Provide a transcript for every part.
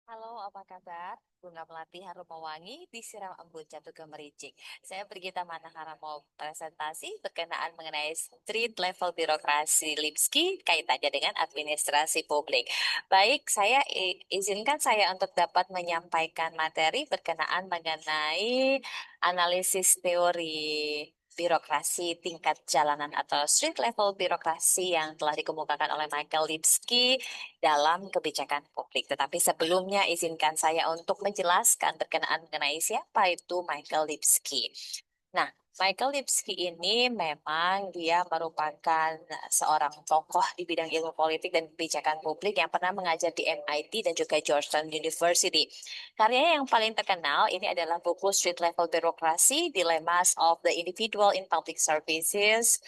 Halo, apa kabar? Bunga Melati Harum Mewangi disiram embun jatuh gemericik. Saya Brigita Manahara mau presentasi berkenaan mengenai street level birokrasi Lipski kaitannya dengan administrasi publik. Baik, izinkan saya untuk dapat menyampaikan materi berkenaan mengenai analisis teori birokrasi tingkat jalanan atau street level birokrasi yang telah dikemukakan oleh Michael Lipski dalam kebijakan publik. Tetapi sebelumnya izinkan saya untuk menjelaskan berkenaan mengenai siapa itu Michael Lipski. Nah, Michael Lipski ini memang dia merupakan seorang tokoh di bidang ilmu politik dan kebijakan publik yang pernah mengajar di MIT dan juga Georgetown University. Karyanya yang paling terkenal ini adalah buku Street Level Bureaucracy, Dilemmas of the Individual in Public Services,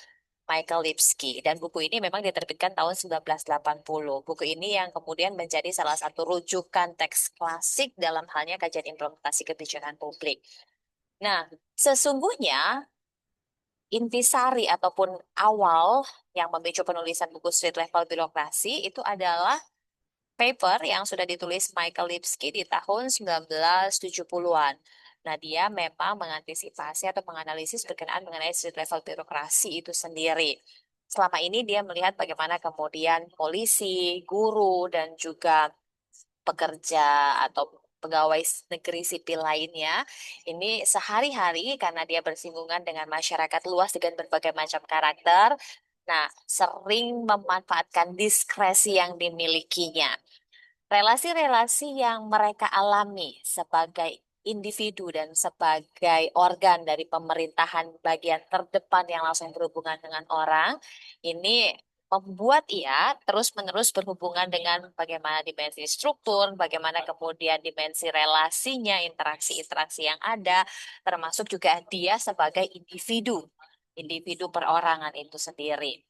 Michael Lipski. Dan buku ini memang diterbitkan tahun 1980. Buku ini yang kemudian menjadi salah satu rujukan teks klasik dalam halnya kajian implementasi kebijakan publik. Nah, sesungguhnya intisari ataupun awal yang memicu penulisan buku Street Level Birokrasi itu adalah paper yang sudah ditulis Michael Lipski di tahun 1970-an. Nah, dia memang mengantisipasi atau menganalisis berkenaan mengenai street level birokrasi itu sendiri. Selama ini dia melihat bagaimana kemudian polisi, guru, dan juga pekerja atau pegawai negeri sipil lainnya ini sehari-hari karena dia bersinggungan dengan masyarakat luas dengan berbagai macam karakter. Nah, sering memanfaatkan diskresi yang dimilikinya. Relasi-relasi yang mereka alami sebagai individu dan sebagai organ dari pemerintahan bagian terdepan yang langsung berhubungan dengan orang, ini membuat ia terus-menerus berhubungan dengan bagaimana dimensi struktur, bagaimana kemudian dimensi relasinya, interaksi-interaksi yang ada, termasuk juga dia sebagai individu, individu perorangan itu sendiri.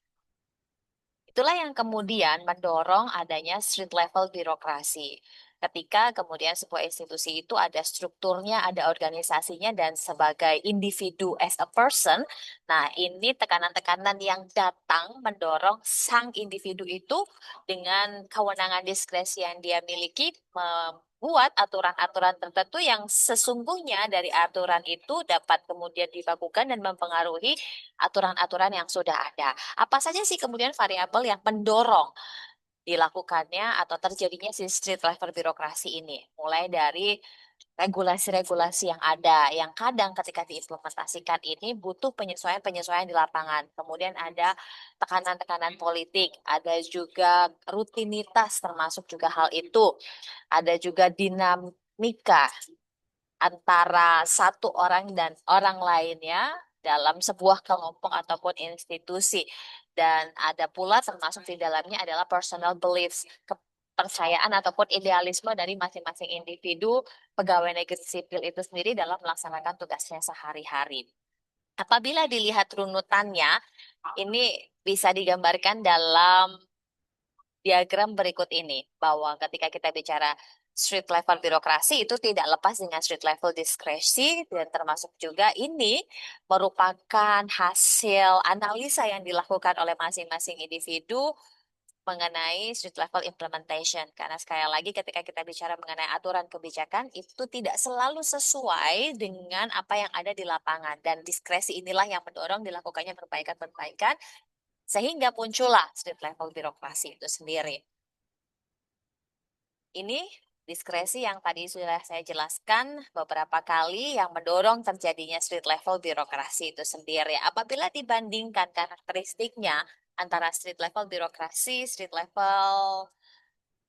Itulah yang kemudian mendorong adanya street level birokrasi. Ketika kemudian sebuah institusi itu ada strukturnya, ada organisasinya, dan sebagai individu as a person, nah ini tekanan-tekanan yang datang mendorong sang individu itu dengan kewenangan diskresi yang dia miliki membuat aturan-aturan tertentu yang sesungguhnya dari aturan itu dapat kemudian dibakukan dan mempengaruhi aturan-aturan yang sudah ada. Apa saja sih kemudian variabel yang mendorong dilakukannya atau terjadinya si street level birokrasi ini? Mulai dari regulasi-regulasi yang ada, yang kadang ketika diimplementasikan ini butuh penyesuaian-penyesuaian di lapangan. Kemudian ada tekanan-tekanan politik, ada juga rutinitas termasuk juga hal itu. Ada juga dinamika antara satu orang dan orang lainnya dalam sebuah kelompok ataupun institusi. Dan ada pula termasuk di dalamnya adalah personal beliefs, kepercayaan ataupun idealisme dari masing-masing individu pegawai negeri sipil itu sendiri dalam melaksanakan tugasnya sehari-hari. Apabila dilihat runutannya, ini bisa digambarkan dalam diagram berikut ini, bahwa ketika kita bicara street level birokrasi itu tidak lepas dengan street level diskresi dan termasuk juga ini merupakan hasil analisa yang dilakukan oleh masing-masing individu mengenai street level implementation. Karena sekali lagi ketika kita bicara mengenai aturan kebijakan itu tidak selalu sesuai dengan apa yang ada di lapangan dan diskresi inilah yang mendorong dilakukannya perbaikan-perbaikan sehingga muncullah street level birokrasi itu sendiri. Ini diskresi yang tadi sudah saya jelaskan beberapa kali yang mendorong terjadinya street level birokrasi itu sendiri. Apabila dibandingkan karakteristiknya antara street level birokrasi, street level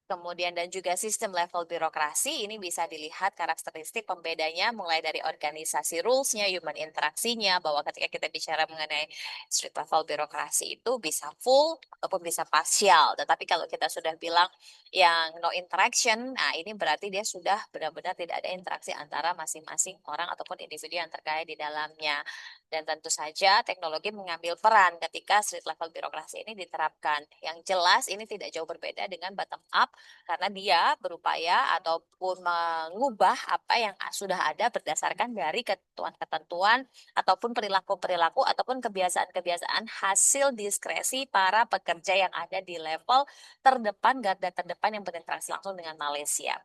kemudian dan juga sistem level birokrasi ini bisa dilihat karakteristik pembedanya mulai dari organisasi rules-nya, human interaksinya, bahwa ketika kita bicara mengenai street level birokrasi itu bisa full ataupun bisa partial. Tetapi kalau kita sudah bilang yang no interaction, nah ini berarti dia sudah benar-benar tidak ada interaksi antara masing-masing orang ataupun individu yang terkait di dalamnya. Dan tentu saja teknologi mengambil peran ketika street level birokrasi ini diterapkan. Yang jelas ini tidak jauh berbeda dengan bottom up karena dia berupaya ataupun mengubah apa yang sudah ada berdasarkan dari ketentuan-ketentuan ataupun perilaku-perilaku ataupun kebiasaan-kebiasaan hasil diskresi para pekerja yang ada di level terdepan, garda terdepan yang berinteraksi langsung dengan Malaysia.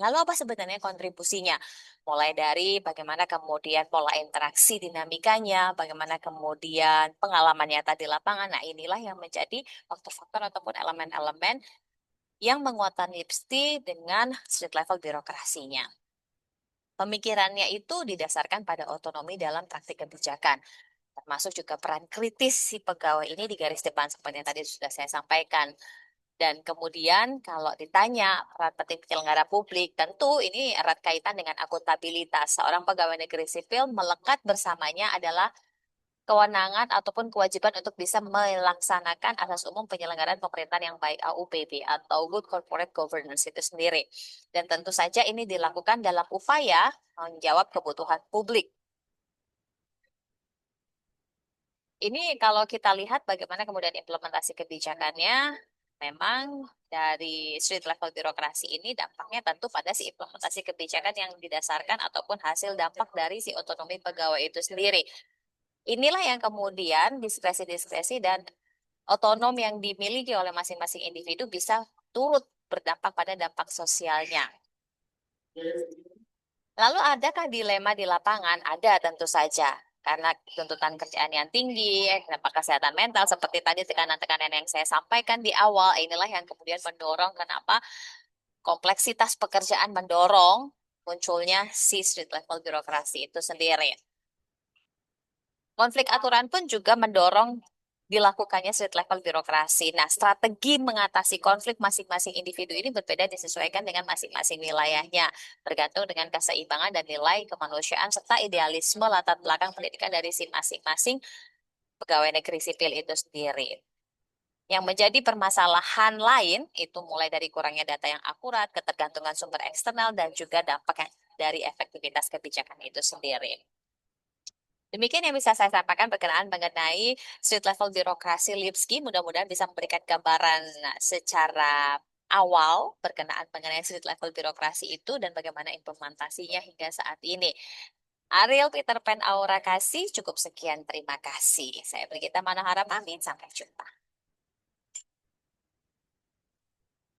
Lalu apa sebenarnya kontribusinya? Mulai dari bagaimana kemudian pola interaksi dinamikanya, bagaimana kemudian pengalaman nyata di lapangan. Nah, inilah yang menjadi faktor-faktor ataupun elemen-elemen yang menguatkan Lipsti dengan street level birokrasinya. Pemikirannya itu didasarkan pada otonomi dalam praktik kebijakan, termasuk juga peran kritis si pegawai ini di garis depan seperti yang tadi sudah saya sampaikan. Dan kemudian kalau ditanya peran penting penyelenggara publik, tentu ini erat kaitan dengan akuntabilitas. Seorang pegawai negeri sipil melekat bersamanya adalah kewenangan ataupun kewajiban untuk bisa melaksanakan asas umum penyelenggaraan pemerintahan yang baik AUPB atau Good Corporate Governance itu sendiri. Dan tentu saja ini dilakukan dalam upaya menjawab kebutuhan publik. Ini kalau kita lihat bagaimana kemudian implementasi kebijakannya, memang dari street level birokrasi ini dampaknya tentu pada si implementasi kebijakan yang didasarkan ataupun hasil dampak dari si otonomi pegawai itu sendiri. Inilah yang kemudian diskresi-diskresi dan otonom yang dimiliki oleh masing-masing individu bisa turut berdampak pada dampak sosialnya. Lalu adakah dilema di lapangan? Ada tentu saja. Karena tuntutan kerjaan yang tinggi, dampak kesehatan mental, seperti tadi tekanan-tekanan yang saya sampaikan di awal, inilah yang kemudian mendorong kenapa kompleksitas pekerjaan mendorong munculnya si street level birokrasi itu sendiri. Konflik aturan pun juga mendorong dilakukannya street level birokrasi. Nah, strategi mengatasi konflik masing-masing individu ini berbeda disesuaikan dengan masing-masing wilayahnya, tergantung dengan keseimbangan dan nilai kemanusiaan serta idealisme latar belakang pendidikan dari si masing-masing pegawai negeri sipil itu sendiri. Yang menjadi permasalahan lain itu mulai dari kurangnya data yang akurat, ketergantungan sumber eksternal, dan juga dampak dari efektivitas kebijakan itu sendiri. Demikian yang bisa saya sampaikan berkenaan mengenai street level birokrasi Lipski. Mudah-mudahan bisa memberikan gambaran secara awal berkenaan mengenai street level birokrasi itu dan bagaimana implementasinya hingga saat ini. Ariel Peter Pan Aura Kasih, cukup sekian. Terima kasih. Saya Brigita Manohara pamit. Sampai jumpa.